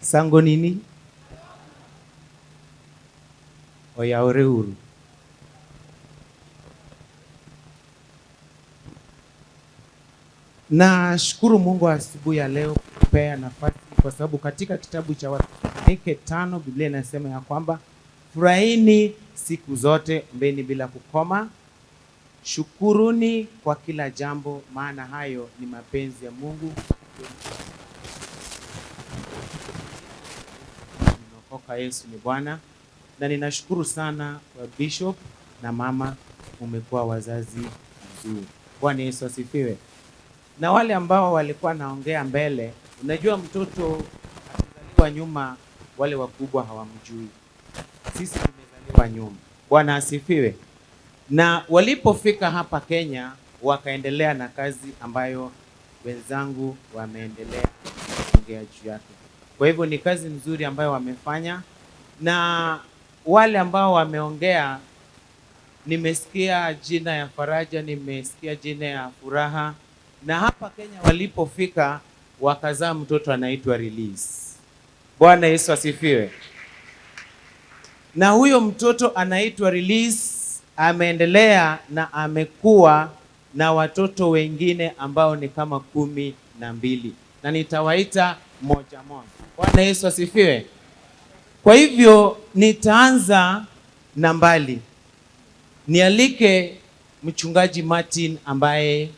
sango nini oyaore huru. Na shukuru Mungu asubuhi ya leo kupea nafasi, kwa sababu katika kitabu cha Wathesalonike 5 Biblia inasema ya kwamba furahini siku zote, ombeni bila kukoma, shukuruni kwa kila jambo, maana hayo ni mapenzi ya Mungu. Ninaokoka, Yesu ni Bwana. Na ninashukuru sana kwa Bishop na mama, umekuwa wazazi mzuri. Bwana Yesu asifiwe. Na wale ambao walikuwa naongea mbele, unajua mtoto akizaliwa nyuma, wale wakubwa hawamjui. Sisi tumezaliwa nyuma. Bwana asifiwe. Na walipofika hapa Kenya, wakaendelea na kazi ambayo wenzangu wameendelea kuongea juu yake. Kwa hivyo ni kazi nzuri ambayo wamefanya, na wale ambao wameongea, nimesikia jina ya Faraja, nimesikia jina ya Furaha, na hapa Kenya walipofika wakazaa mtoto anaitwa Release. Bwana Yesu asifiwe. Na huyo mtoto anaitwa Release ameendelea na amekuwa na watoto wengine ambao ni kama 12, na nitawaita moja moja. Bwana Yesu asifiwe. Kwa hivyo nitaanza na mbali. Nialike mchungaji Martin ambaye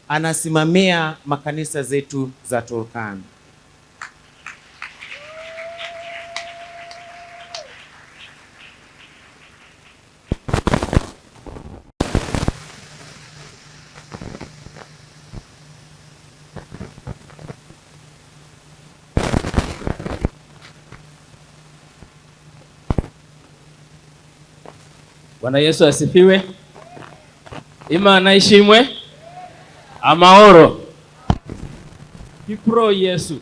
anasimamia makanisa zetu za Turkana. Bwana Yesu asifiwe. Imana ishimwe. Amahoro. Kipro Yesu.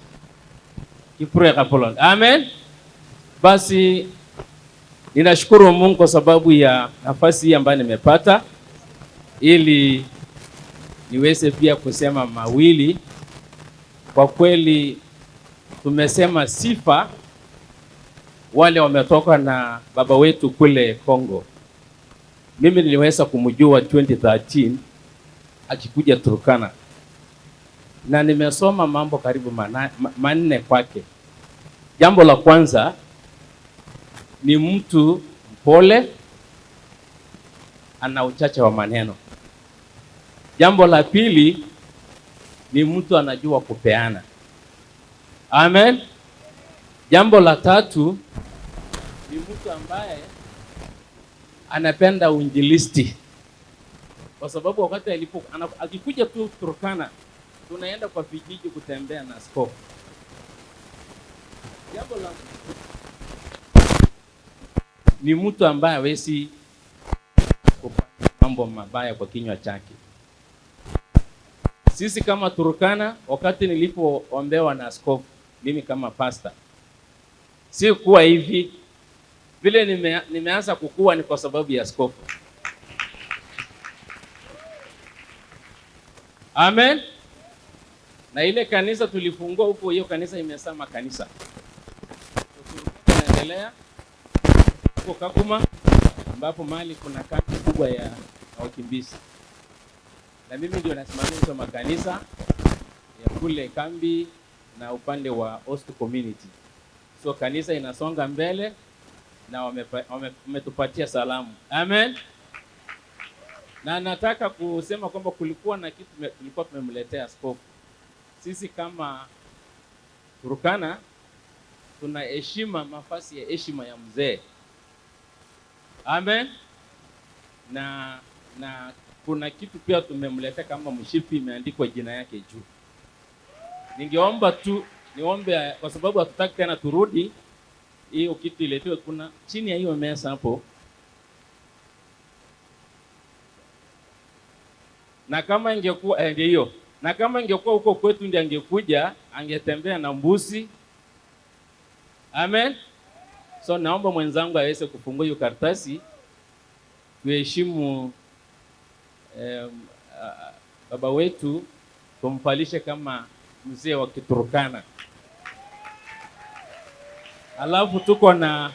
Kipro ya Kapolon. Amen. Basi ninashukuru Mungu kwa sababu ya nafasi hii ambayo nimepata, ili niweze pia kusema mawili. Kwa kweli tumesema sifa wale wametoka na baba wetu kule Kongo. Mimi niliweza kumjua 2013 akikuja Turkana, na nimesoma mambo karibu manne kwake. Jambo la kwanza ni mtu mpole, ana uchache wa maneno. Jambo la pili ni mtu anajua kupeana. Amen. Jambo la tatu ni mtu ambaye anapenda uinjilisti, kwa sababu wakati akikuja tu Turkana, tunaenda kwa vijiji kutembea na askofu. Jambo la ni mtu ambaye hawezi kupata mambo mabaya kwa kinywa chake. Sisi kama Turkana, wakati nilipoombewa na askofu, mimi kama pastor, si kuwa hivi. Vile nimeanza kukua ni kwa sababu ya askofu. Amen. Na ile kanisa tulifungua huko, hiyo kanisa imesama kanisa. Tunaendelea huko Kakuma, ambapo mali kuna kambi kubwa ya wakimbizi. Na mimi ndio nasimamia makanisa ya kule kambi na upande wa host community. So kanisa inasonga mbele na wametupatia salamu. Amen. Na nataka kusema kwamba kulikuwa na kitu tulikuwa tumemletea askofu. Sisi kama Turkana tuna heshima, mafasi ya heshima ya mzee. Amen. Na kuna kitu pia tumemletea kama mshipi, imeandikwa jina yake juu. Ningeomba tu niombe, kwa sababu hatutaki tena turudi, hiyo kitu iletwe. Kuna chini ya hiyo meza hapo, na kama ingekuwa ndio hiyo, na kama ingekuwa huko kwetu ndiye angekuja, angetembea na mbuzi. Amen. So naomba mwenzangu aweze kufungua hiyo karatasi, tuheshimu baba wetu, tumpalishe kama mzee wa Kiturkana. Alafu tuko na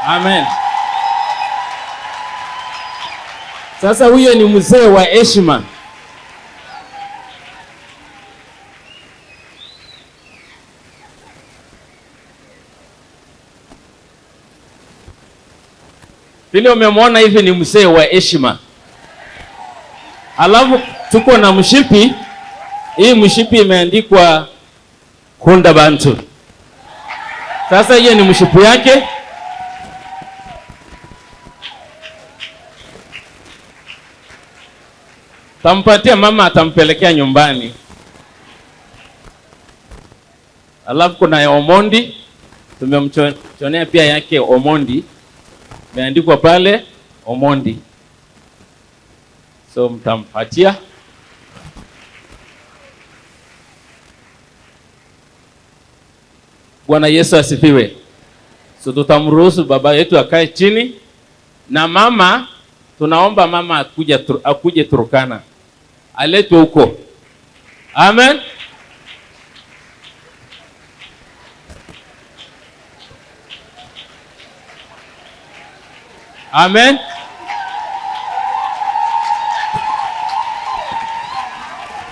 Amen. Sasa huyo ni mzee wa heshima. Vile umemwona hivi ni mzee wa heshima. Alafu tuko na mshipi. Hii mshipi imeandikwa Kunda Bantu. Sasa hiyo ni mshipi yake. Tampatia mama, atampelekea nyumbani. Alafu kuna ya Omondi, tumemchonea pia yake Omondi. Imeandikwa pale Omondi. So mtampatia. Bwana Yesu asifiwe. So tutamruhusu baba yetu akae chini, na mama tunaomba mama akuje Turkana. Aletwe huko. Amen. Amen.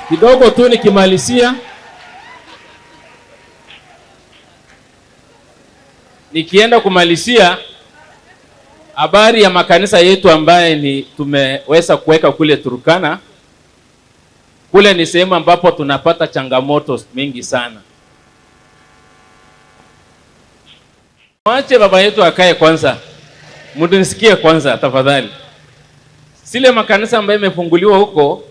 Kidogo tu nikimalizia, nikienda kumalizia habari ya makanisa yetu ambaye ni tumeweza kuweka kule Turkana. Kule ni sehemu ambapo tunapata changamoto mingi sana. Mwache baba yetu akae kwanza. Mnisikie kwanza tafadhali. Sile makanisa ambayo imefunguliwa huko,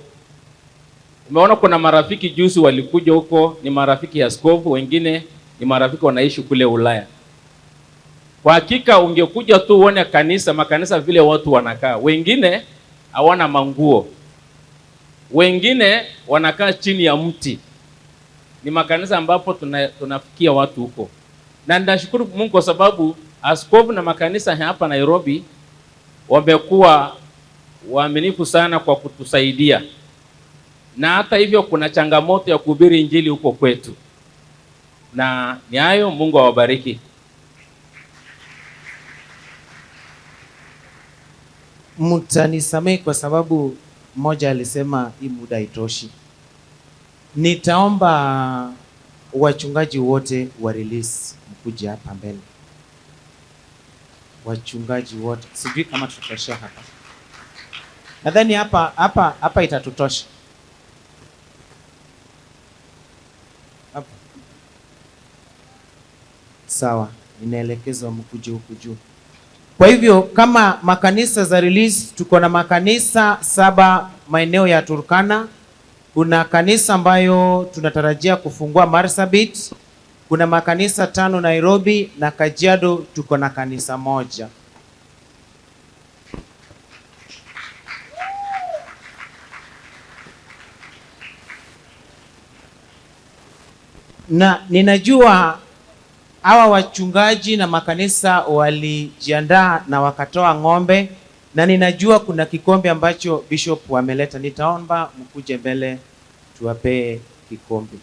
umeona kuna marafiki juzi walikuja huko, ni marafiki ya askofu, wengine ni marafiki wanaishi kule Ulaya. Kwa hakika ungekuja tu uone makanisa vile watu wanakaa. Wengine hawana manguo. Wengine wanakaa chini ya mti. Ni makanisa ambapo tunafikia watu huko. Na nashukuru Mungu kwa sababu askofu na makanisa hapa Nairobi wamekuwa waaminifu sana kwa kutusaidia. Na hata hivyo kuna changamoto ya kuhubiri injili huko kwetu. Na ni hayo, Mungu awabariki. Mtanisamehe kwa sababu mmoja alisema hii muda haitoshi. Nitaomba wachungaji wote wa release mkuje hapa mbele. Wachungaji wote. Sijui kama tutosha hapa. Nadhani hapa itatutosha. Hapa. Sawa, inaelekezwa mkuje huku juu. Kwa hivyo kama makanisa za release, tuko na makanisa 7 maeneo ya Turkana. Kuna kanisa ambayo tunatarajia kufungua Marsabit. Kuna makanisa 5 Nairobi, na Kajiado tuko na kanisa 1. Na ninajua hawa wachungaji na makanisa walijiandaa na wakatoa ng'ombe, na ninajua kuna kikombe ambacho bishop wameleta. Nitaomba mkuje mbele tuwapee kikombe.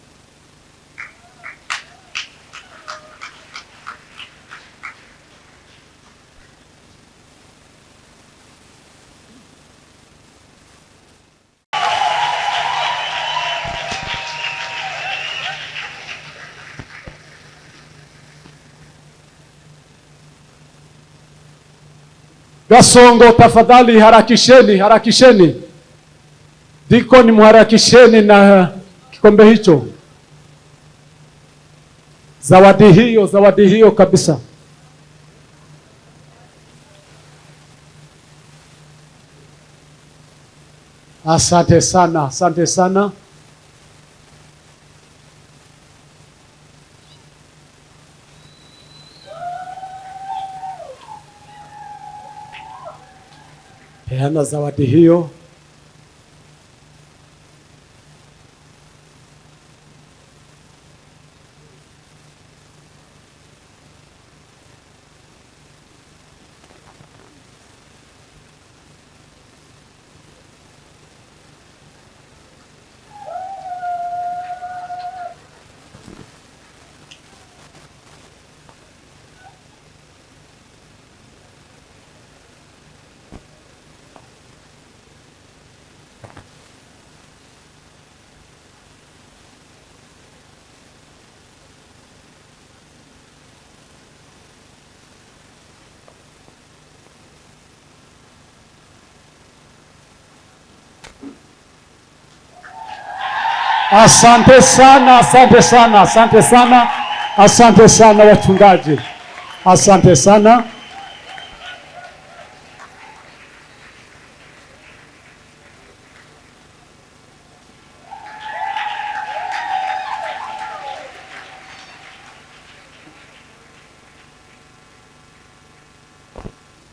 Gasongo, tafadhali harakisheni. Dikoni muharakisheni na kikombe hicho. Zawadi hiyo kabisa. Asante sana, asante sana. Peana zawadi hiyo. Asante sana, asante sana, asante sana, asante sana wachungaji, asante sana.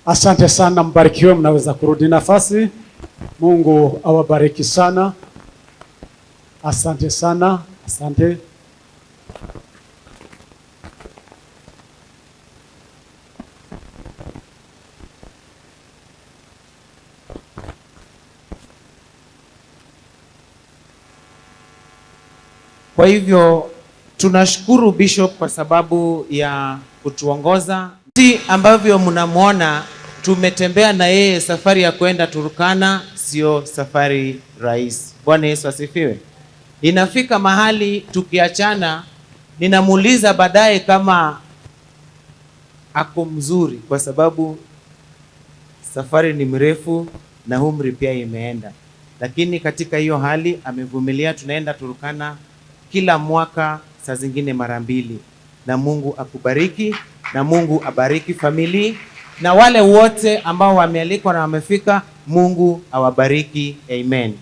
Asante sana, mbarikiwe, mnaweza kurudi nafasi. Mungu awabariki sana. Asante sana, asante. Kwa hivyo tunashukuru Bishop kwa sababu ya kutuongoza. Ambavyo mnamwona tumetembea na yeye safari ya kwenda Turkana, sio safari rahisi. Bwana Yesu asifiwe. Inafika mahali tukiachana, ninamuuliza baadaye kama ako mzuri, kwa sababu safari ni mrefu na umri pia imeenda. Lakini katika hiyo hali amevumilia. Tunaenda Turkana kila mwaka, saa zingine mara 2. Na Mungu akubariki, na Mungu abariki familia, na wale wote ambao wamealikwa na wamefika, Mungu awabariki. Amen.